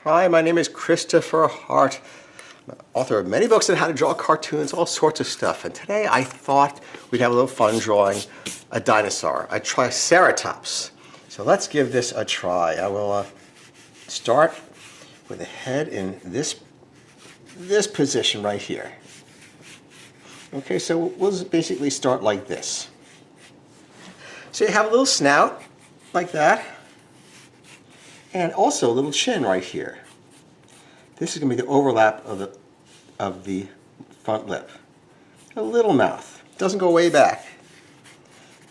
Hi, my name is Christopher Hart. I'm author of many books on how to draw cartoons, all sorts of stuff. And today I thought we'd have a little fun drawing a dinosaur, a Triceratops. So let's give this a try. I will start with the head in this position right here. Okay, so we'll basically start like this. So you have a little snout like that, and also a little chin right here. This is going to be the overlap of the front lip. A little mouth. Doesn't go way back.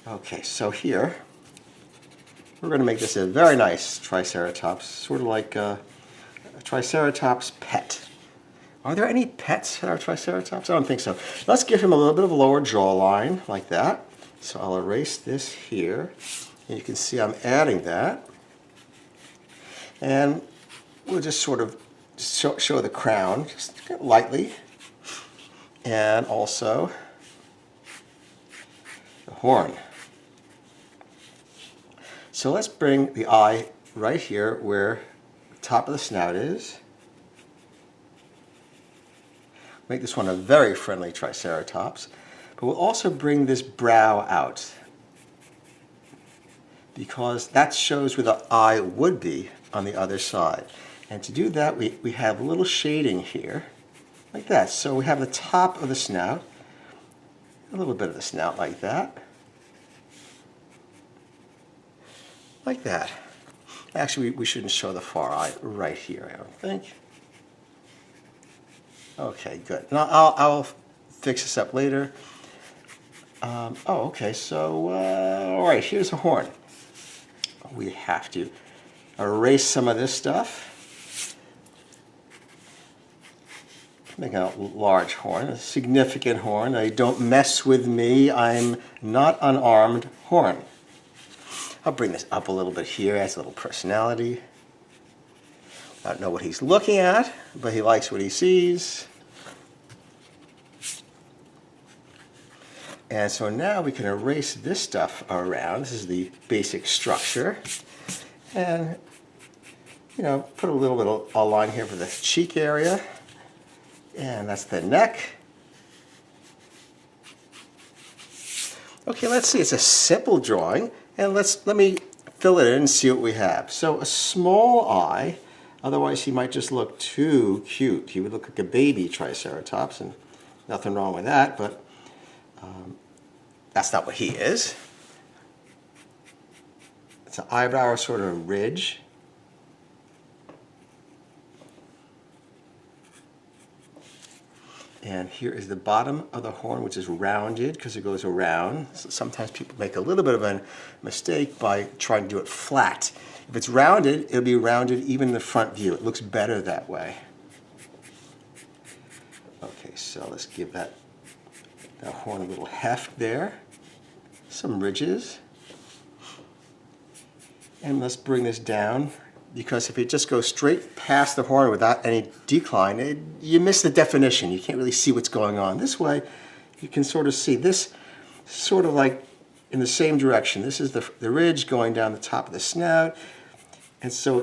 Okay, so here we're going to make this a very nice Triceratops, sort of like a Triceratops pet. Are there any pets that are Triceratops? I don't think so. Let's give him a little bit of a lower jawline, like that. So I'll erase this here. And you can see I'm adding that. And we'll just sort of show the crown, just lightly. And also the horn. So let's bring the eye right here where the top of the snout is. Make this one a very friendly Triceratops. But we'll also bring this brow out, because that shows where the eye would be on the other side. And to do that, we have a little shading here, like that. So we have the top of the snout, a little bit of the snout like that. Like that. Actually, we shouldn't show the far eye right here, I don't think. Okay, good. Now I'll fix this up later. Okay, so, all right, here's the horn. We have to erase some of this stuff. Make a large horn, a significant horn. A don't mess with me, I'm not unarmed horn. I'll bring this up a little bit here, adds a little personality. I don't know what he's looking at, but he likes what he sees. And so now we can erase this stuff around. This is the basic structure. And, you know, put a little bit of a line here for the cheek area. And that's the neck. Okay, let's see. It's a simple drawing. And let me fill it in and see what we have. So a small eye. Otherwise, he might just look too cute. He would look like a baby Triceratops, and nothing wrong with that, but that's not what he is. It's an eyebrow or sort of a ridge. And here is the bottom of the horn, which is rounded because it goes around. So sometimes people make a little bit of a mistake by trying to do it flat. If it's rounded, it'll be rounded even in the front view. It looks better that way. Okay, so let's give that horn a little heft there. Some ridges. And let's bring this down, because if it just goes straight past the horn without any decline, you miss the definition. You can't really see what's going on. This way, you can sort of see this sort of like in the same direction. This is the ridge going down the top of the snout. And so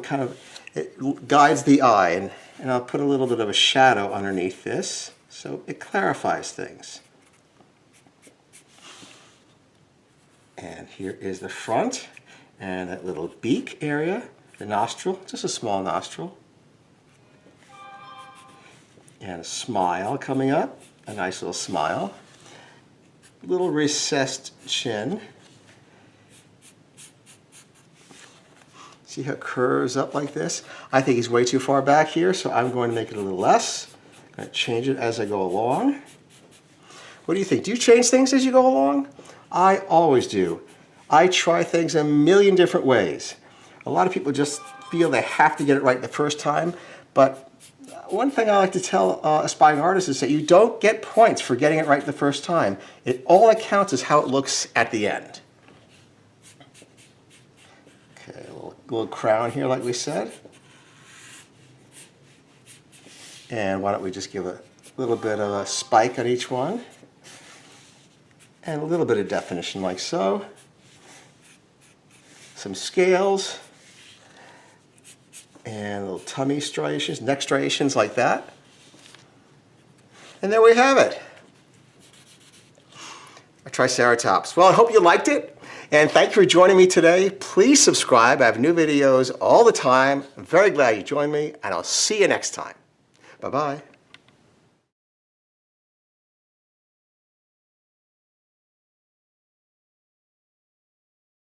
it guides the eye. And I'll put a little bit of a shadow underneath this, so it clarifies things. And here is the front, and that little beak area, the nostril, just a small nostril. And a smile coming up, a nice little smile. Little recessed chin. See how it curves up like this? I think he's way too far back here, so I'm going to make it a little less. I'm going to change it as I go along. What do you think? Do you change things as you go along? I always do. I try things a million different ways. A lot of people just feel they have to get it right the first time, but one thing I like to tell aspiring artists is that you don't get points for getting it right the first time. All that counts is how it looks at the end. Okay, a little crown here like we said. And why don't we just give a little bit of a spike on each one. And a little bit of definition like so. Some scales. and little tummy striations, neck striations like that. And there we have it. A Triceratops. Well, I hope you liked it, and thank you for joining me today. Please subscribe. I have new videos all the time. I'm very glad you joined me, and I'll see you next time. Bye-bye.